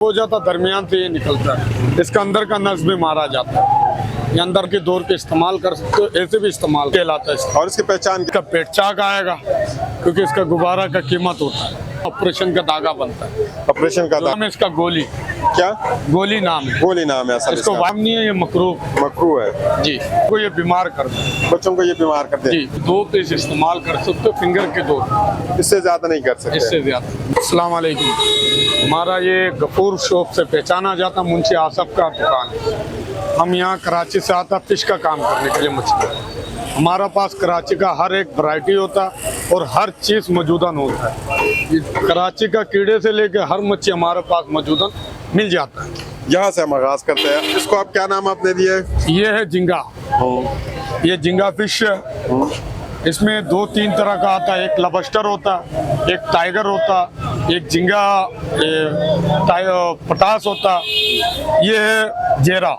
हो जाता दरमियान से ये निकलता है। इसका अंदर का नस भी मारा जाता है। ये अंदर के दौर के इस्तेमाल कर सकते हो, ऐसे भी इस्तेमाल कहलाता है इसका। और इसकी पहचान इसका पेट चाक आएगा क्योंकि इसका गुब्बारा का कीमत होता है। ऑपरेशन का धागा बनता है। ऑपरेशन का नाम है इसका गोली। क्या गोली नाम है। गोली नाम है असल इसको इसका। वाम नहीं है, ये मकरूह मकरू है जी। को ये बीमार कर दे बच्चों को, ये बीमार कर दे। जी। 2 पीस इस्तेमाल कर सकते हो, फिंगर के 2, इससे ज्यादा नहीं कर सकते। इससे ज्यादा। अस्सलाम वालेकुम। हमारा ये गफूर शॉप से पहचाना जाता मुंशी आसफ का दुकान है। हम यहाँ कराची से आता फिश का काम करने के लिए मछली। हमारा पास कराची का हर एक वैरायटी होता है और हर चीज़ मौजूदन होता है। ये कराची का कीड़े से लेके हर मच्छी हमारे पास मौजूदन मिल जाता है। यहाँ से हम आगाज करते हैं। इसको आप क्या नाम आपने दिए? ये है झींगा। ये झींगा फिश है। इसमें 2-3 तरह का आता है। एक लबस्टर होता, एक टाइगर होता, एक झींगा पटास होता। ये है जेरा।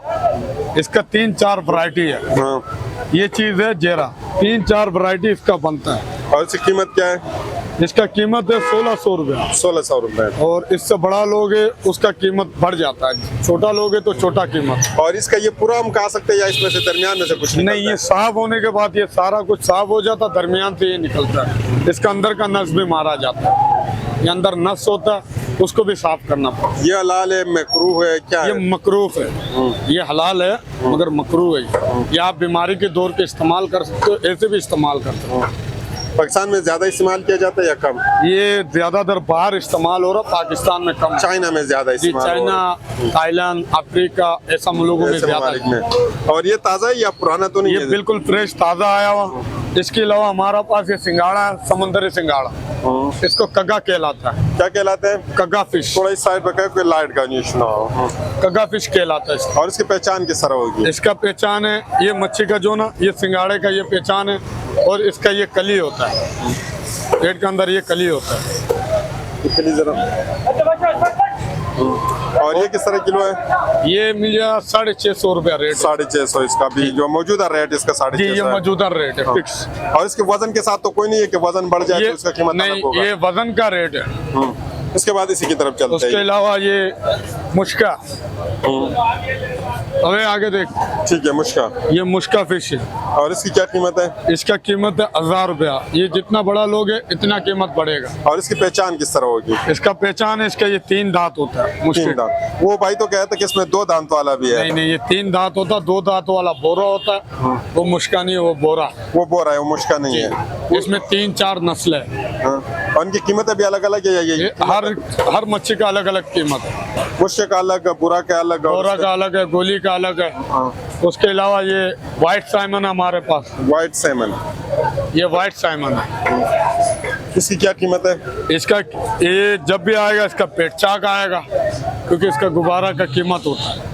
इसका 3-4 वैरायटी है। हाँ। ये चीज़ है जेरा। 3-4 वैरायटी इसका बनता है। और इसकी कीमत क्या है? इसका कीमत है 1600 रुपया। 1600 रुपए। और इससे बड़ा लोगे उसका कीमत बढ़ जाता है। छोटा लोगे तो छोटा कीमत। और इसका ये पूरा हम खा सकते हैं या इसमें से दरमियान में से कुछ निकलता नहीं, ये है? साफ होने के बाद ये सारा कुछ साफ हो जाता, दरमियान से ये निकलता है। इसका अंदर का नस भी मारा जाता है। ये अंदर नस होता है, उसको भी साफ करना पड़ता है। ये हलाल है, मकरूह है, क्या ये है? मकरूफ है। ये हलाल है मगर मकरूह है। ये आप बीमारी के दौर पे इस्तेमाल कर सकते हो, ऐसे भी इस्तेमाल कर सकते हो। पाकिस्तान में ज्यादा इस्तेमाल किया जाता है या कम? ये ज्यादातर बाहर इस्तेमाल हो रहा, पाकिस्तान में कम। चाइना में ज्यादा जी, इस्तेमाल हो चाइना, रहा थाईलैंड, अफ्रीका ऐसा मुल्कों में है, ऐसे ज्यादा ममालिक है। में। और ये ताज़ा है या पुराना तो नहीं ये है? बिल्कुल फ्रेश ताज़ा आया हुआ। इसके अलावा हमारा पास ये सिंगाड़ा है, समुद्री सिंगाड़ा। इसको कग्गा कहलाता है। क्या कहलाते हैं? कग्गा फिश। थोड़ा इस साइड पर कोई लाइट का न्यूज ना हो। कग्गा फिश कहलाता है इसका। और इसकी पहचान किस तरह होगी? इसका पहचान है ये मच्छी का जो ना, ये सिंगाड़े का ये पहचान है। और इसका ये कली होता है, पेट के अंदर ये कली होता है। इतनी जरा। और ये किस तरह किलो है? ये मिल जाए 650 रुपया रेट। 650 इसका भी जो मौजूदा रेट इसका जी, 650 ये है। मौजूदा रेट है हाँ। फिक्स। और इसके वजन के साथ तो कोई नहीं है कि वजन बढ़ जाए ये तो इसका कीमत अलग नहीं, होगा? ये वजन का रेट है। इसके बाद इसी की तरफ चलते उसके हैं। अलावा ये मुश्का। अबे आगे देख, ठीक है, मुश्का। ये मुश्का फिश है। और इसकी क्या कीमत है? इसका कीमत है 1000 रुपया। ये जितना बड़ा लोगे इतना कीमत बढ़ेगा। और इसकी पहचान किस तरह होगी? इसका पहचान है, इसका ये 3 दांत होता है। 3 मुश्किल दांत। वो भाई तो कहता है कि इसमें 2 दांत वाला भी है। नहीं नहीं, ये 3 दांत होता है। 2 दांत वाला बोरा होता है। वो मुश्का नहीं है, वो बोरा है। वो बोरा है, वो मुश्का नहीं है। इसमें 3-4 नस्लें हैं। हाँ। और उनकी कीमतें भी अलग अलग है या ये ये? हर मच्छी का अलग अलग कीमत है। मुश्के का अलग, बुरा का अलग, और बोरा का अलग है, गोली का अलग है। हाँ। उसके अलावा ये व्हाइट साइमन है हमारे पास। White salmon. ये व्हाइट साइमन है। इसकी क्या कीमत है? इसका ये जब भी आएगा इसका पेट चाक आएगा क्योंकि इसका गुब्बारा का कीमत होता है।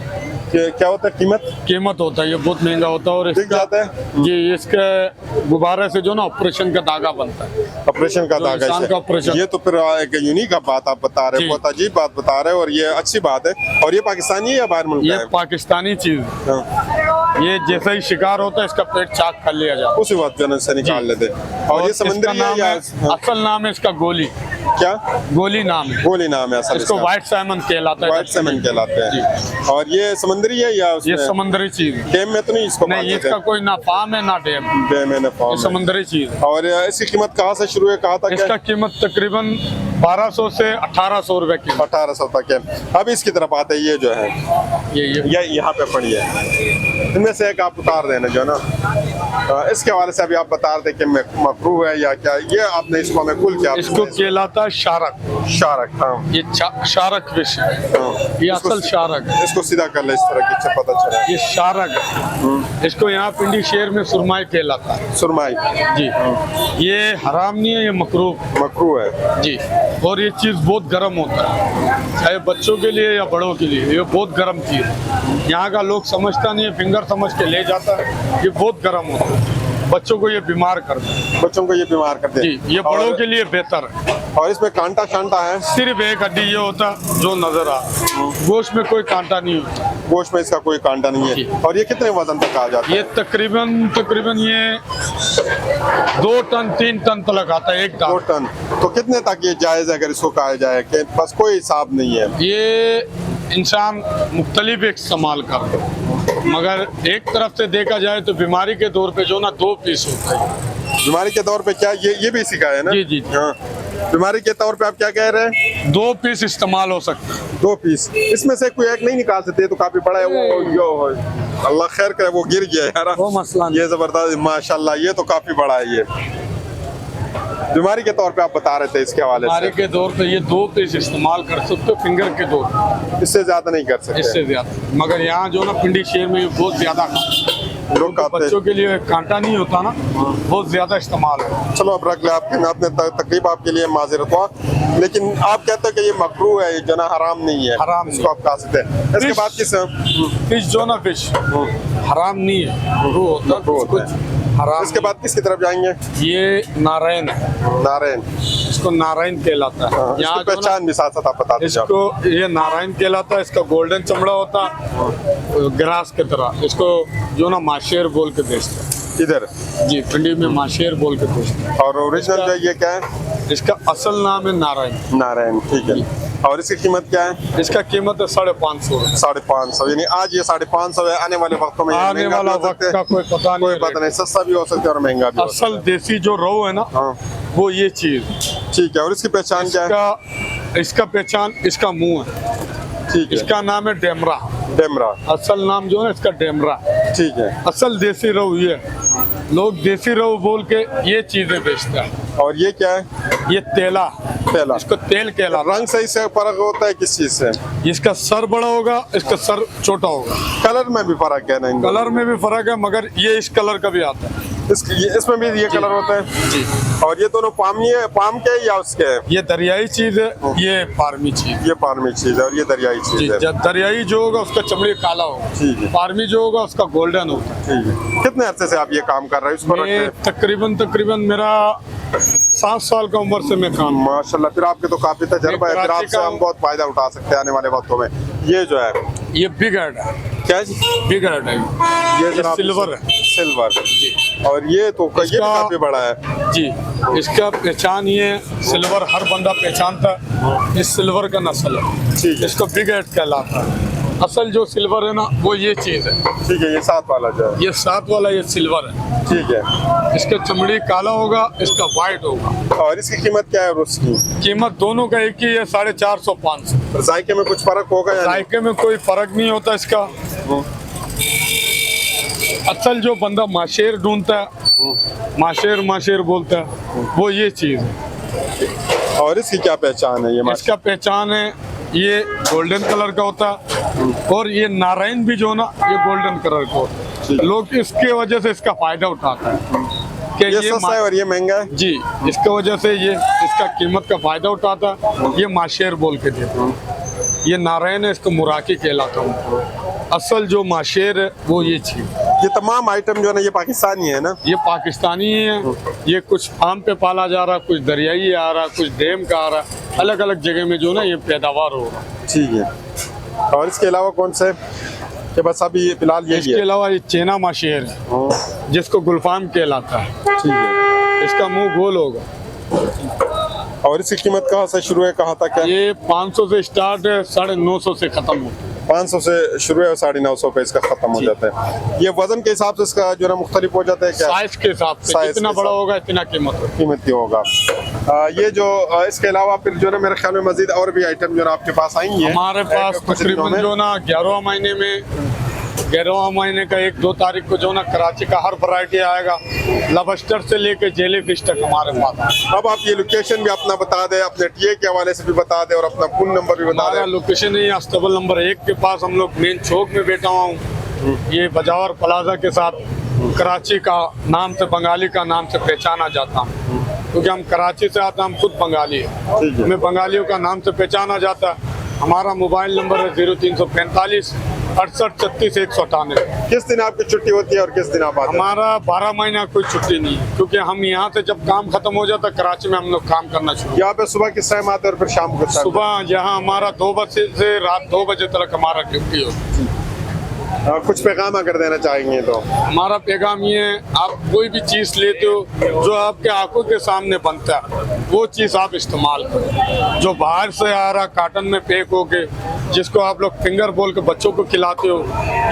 क्या होता है कीमत? कीमत होता है, ये बहुत महंगा होता है। और बिक इसका जाता है? जी, इसके गुब्बारे से जो ना ऑपरेशन का धागा बनता है। ऑपरेशन का जो धागा इंसान इसे। का ऑपरेशन। ये तो फिर एक यूनिक बात आप बता रहे जी। हो, बहुत अजीब बात बता रहे हो और ये अच्छी बात है। और ये पाकिस्तानी है या बाहर मुल्क ये का है? पाकिस्तानी चीज है। हाँ। ये जैसे ही शिकार होता है इसका पेट चाक कर लिया जाता है। उसी वक्त जन्नत से निकाल जी। लेते। और ये इसका समुद्री है नाम या? है, असल नाम है इसका गोली। क्या? गोली नाम है। गोली नाम है असल इसको इसका। व्हाइट साइमन कहलाता है। व्हाइट सैमन कहलाते हैं। और ये समुद्री है या ये उसमें? समुद्री चीज है। डैम में तो नहीं इसको नहीं, पालते इसका थे? कोई ना फार्म है ना डैम। डैम में ना फार्म ये है। समुद्री चीज है। और इसकी कीमत कहाँ से शुरू है, कहाँ तक है? इसका कीमत तकरीबन 1200 से 1800 रुपए की। 1800 तक है। अब इसकी तरफ आते हैं, ये जो है ये यहाँ पे पड़ी है। इनमें से एक आप उतार देना जो है ना, इसके हवाले से अभी आप बता रहे थे कि मकरूह है या क्या? ये आपने इसको हमें कुल क्या? इसको कहलाता है शारक। शारक। हाँ। ये शारक फिश है। हाँ। ये इसको- असल शारक है। इसको सीधा कर ले इस तरह की, पता चला। ये शारक है। इसको यहाँ पिंडी शहर में सुरमाई कहलाता है। सुरमाई। जी। ये हराम नहीं है, ये मकरूह मकरूह है। जी। और ये चीज़ बहुत गर्म होता है, चाहे बच्चों के लिए या बड़ों के लिए। ये बहुत गर्म चीज़ है। यहाँ का लोग समझता नहीं है, फिंगर समझ के ले जाता है। ये बहुत गर्म होता है, बच्चों को ये बीमार कर दे। बच्चों को ये बीमार कर दे। जी, ये बड़ों के लिए बेहतर है। और इसमें कांटा शांटा है? सिर्फ एक हड्डी ये होता जो नजर आ, गोश्त में कोई कांटा नहीं होता। गोश्त में इसका कोई कांटा नहीं जी। है। और ये कितने वजन तक आ जाता है? ये तकरीबन ये 2 टन 3 टन तक आता है एक 2 दाना। टन। तो तो कितने तक ये जायज़ है अगर इसको कहा जाए कि बस कोई हिसाब नहीं है? ये इंसान मुख्तलिफ इस्तेमाल करता है, मगर एक तरफ से देखा जाए तो बीमारी के तौर पे जो ना 2 पीस होता है। बीमारी के तौर पे क्या ये भी इसी का है ना? जी जी जी। हाँ, बीमारी के तौर पे आप क्या कह रहे हैं? 2 पीस इस्तेमाल हो सकते हैं। 2 पीस, इसमें से कोई एक नहीं निकाल सकते? ये तो काफी बड़ा है वो अल्लाह खैर करे, वो गिर गया यार, वो मसला नहीं। ये जबरदस्त माशाल्लाह, ये तो काफी बड़ा है। ये बीमारी के तौर पे आप बता रहे थे इसके हवाले बीमारी से, के तौर पे ये 2 पीस इस्तेमाल कर सकते हो फिंगर के तौर पे, इससे ज्यादा नहीं कर सकते? इससे ज्यादा। मगर यहाँ जो ना पिंडी शहर में बहुत ज्यादा लोग खाते हैं। बच्चों के लिए कांटा नहीं होता ना, बहुत ज्यादा इस्तेमाल है। चलो अब रख ले, आपके आपने तकलीफ आपके लिए माजरत हुआ, लेकिन आप कहते हैं कि ये मकरूह है, ये जो ना हराम नहीं है, हराम इसको आप खा सकते हैं। इसके फिश- बाद किस फिश जो ना फिश हराम नहीं है, मकरूह होता है, मकरूह होता कुछ हराम इसके बाद किसकी तरफ जाएंगे? नहीं। ये नारायण है, नारायण, इसको नारायण कहलाता है। इसकी यहाँ जो ना पहचान भी साथ साथ आप बता दीजिए। इसको ये नारायण कहलाता है। इसका गोल्डन चमड़ा होता है ग्रास की तरह। इसको जो ना माशेर बोल के बेचते हैं। इधर जी, पिंडी में माशेर बोल के बेचते हैं। और ओरिजिनल जो है ये क्या है? इसका असल नाम है नारायण। नारायण, ठीक है। और इसकी कीमत क्या है? इसका कीमत है 550 550, यानी आज ये 550 है, आने वाले वक्तों में ये आने महंगा भी वाला हो वक्त सकता का है, कोई पता नहीं। कोई पता नहीं, सस्ता भी हो सकता है और महंगा भी हो सकता असल देसी जो रोहू है ना, हाँ। वो ये चीज। है। ठीक है, और इसकी पहचान क्या है? इसका पहचान इसका मुंह है। ठीक है, इसका नाम है डेमरा। डेमरा, असल नाम जो है इसका डेमरा। ठीक है। असल देसी रोहू ये है। लोग देसी रोहू बोल के ये चीजें बेचते हैं। और ये क्या है? ये तेला, पहला इसको तेल कहला। रंग सही से फर्क होता है किस चीज से? इसका सर बड़ा होगा, इसका सर छोटा होगा। कलर में भी फर्क है ना? इन दोनों कलर में भी फर्क है, मगर ये इस कलर का भी आता है। इसमें भी ये कलर होता है जी। और ये दोनों पाम के या उसके हैं? ये दरियाई चीज है, ये फार्मी चीज। ये पारमी चीज है और ये दरियाई जी, चीज है। जब दरियाई जो होगा उसका चमड़ी काला होगा, ठीक है। फार्मी जो होगा उसका गोल्डन होगा। ठीक है, कितने अरसे से आप ये काम कर रहे हैं इसको रख मैं रहे तकरीबन मेरा 7 साल का उम्र से मैं काम। माशाल्लाह, फिर आपके तो काफी तजर्बा है, फिर कराची आपसे का हम बहुत फायदा उठा सकते हैं आने वाले वक्तों में। ये जो है ये बिग हेड है। क्या जी? बिग हेड है ये जनाब सिल्वर है। सिल्वर, जी और ये तो ये भी इसका- काफी बड़ा है। जी, इसका पहचान ये सिल्वर हर बंदा पहचानता है। इस सिल्वर का नस्ल है, ठीक है, इसको बिग हेड कहलाता है। असल जो सिल्वर है ना, वो ये चीज है। ठीक है, ये 7 वाला जो है, ये 7 वाला ये सिल्वर है। ठीक है। इसका चमड़ी काला होगा, इसका व्हाइट होगा। और इसकी कीमत क्या है और उसकी? कीमत दोनों का एक ही है, 450 500। जायके में कुछ फर्क होगा या नहीं? जायके में कोई फर्क नहीं होता इसका। असल जो बंदा माशेर ढूंढता है, माशेर बोलता है, वो ये चीज है। और इसकी क्या पहचान है? ये इसका पहचान है ये गोल्डन कलर का होता है, और ये नारायण भी जो ना ये गोल्डन कलर का होता ठीक है। है। लोग इसके वजह से इसका फायदा उठाता है कि ये सस्ता है और ये महंगा है। जी, इसके वजह से ये इसका कीमत का फायदा उठाता है। ये माशेर बोल के देता है। ये नारायण है, इसको मुराकी कहलाता हूँ। असल जो माशेर है वो ये चीज। ये तमाम आइटम जो है ना ये पाकिस्तानी है ना? ये पाकिस्तानी है। ये कुछ फार्म पे पाला जा रहा, कुछ दरियाई आ रहा, कुछ डैम का आ रहा। अलग अलग जगह में जो ना ये पैदावार हो रहा। ठीक है। और इसके अलावा कौन से? कि बस अभी फिलहाल यही इसके है। अलावा ये चेना माशेर है, हाँ, जिसको गुलफाम कहलाता है। ठीक है। इसका मुंह गोल होगा। और इसकी कीमत कहाँ से शुरू है, कहाँ तक है? ये 500 से स्टार्ट है, 950 से खत्म होता है। 500 से शुरू है और 950 पे इसका खत्म हो जाता है। ये वजन के हिसाब से इसका जो है ना मुख्तलिफ हो जाता है क्या? साइज के हिसाब से साइज जितना के बड़ा हिसाब। होगा इतना कीमत होगा। कीमती होगा। ये जो इसके अलावा फिर जो है मेरे ख्याल में मजीद और भी आइटम जो है आपके पास आएंगे। हमारे पास तकरीबन जो ना 11वां महीने में 11वां महीने का 1-2 तारीख को जो ना कराची का हर वैरायटी आएगा। लबस्टर से लेके जेली फिश तक हमारे पास। अब आप ये लोकेशन भी अपना बता दें, अपने टीए के हवाले से भी बता दें और अपना फोन नंबर भी बता हमारा दें। लोकेशन है अस्तबल नंबर 1 के पास। हम लोग मेन चौक में बैठा हुआ हूँ। ये बजावर प्लाजा के साथ कराची का नाम से, बंगाली का नाम से पहचाना जाता हूँ, क्योंकि हम कराची से आते हैं। हम खुद बंगाली है, ठीक है। हमें बंगालियों का नाम से पहचाना जाता है। हमारा मोबाइल नंबर है 0345 68 36 198। किस दिन आपकी छुट्टी होती है और किस दिन आप आते हैं? हमारा 12 महीना कोई छुट्टी नहीं है, क्योंकि हम यहाँ से जब काम खत्म हो जाता है कराची में हम लोग काम करना शुरू। यहाँ पे सुबह किस टाइम आते हैं और फिर शाम को? सुबह यहाँ हमारा 2 बजे से रात 2 बजे तक हमारा ड्यूटी होती है। कुछ पैगाम अगर देना चाहेंगे तो? हमारा पैगाम ये है, आप कोई भी चीज़ लेते हो जो आपके आंखों के सामने बनता है, वो चीज़ आप इस्तेमाल करो। जो बाहर से आ रहा काटन में पैक होके, जिसको आप लोग फिंगर बोल के बच्चों को खिलाते हो,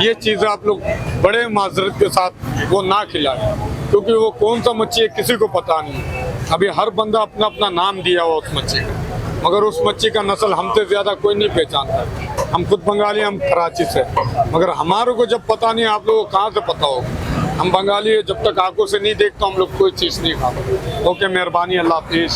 ये चीज़ें आप लोग बड़े माजरत के साथ वो ना खिलाएं, क्योंकि वो कौन सा मच्छी है किसी को पता नहीं। अभी हर बंदा अपना अपना नाम दिया हुआ उस मच्छी का, मगर उस मच्छी का नस्ल हमसे ज़्यादा कोई नहीं पहचानता। हम खुद बंगाली, हम कराची से, मगर हमारे को जब पता नहीं, आप लोगों को कहाँ से पता होगा। हम बंगाली है, जब तक आंखों से नहीं देखता हम लोग कोई चीज़ नहीं खाते। ओके, मेहरबानी, अल्लाह हाफिज़।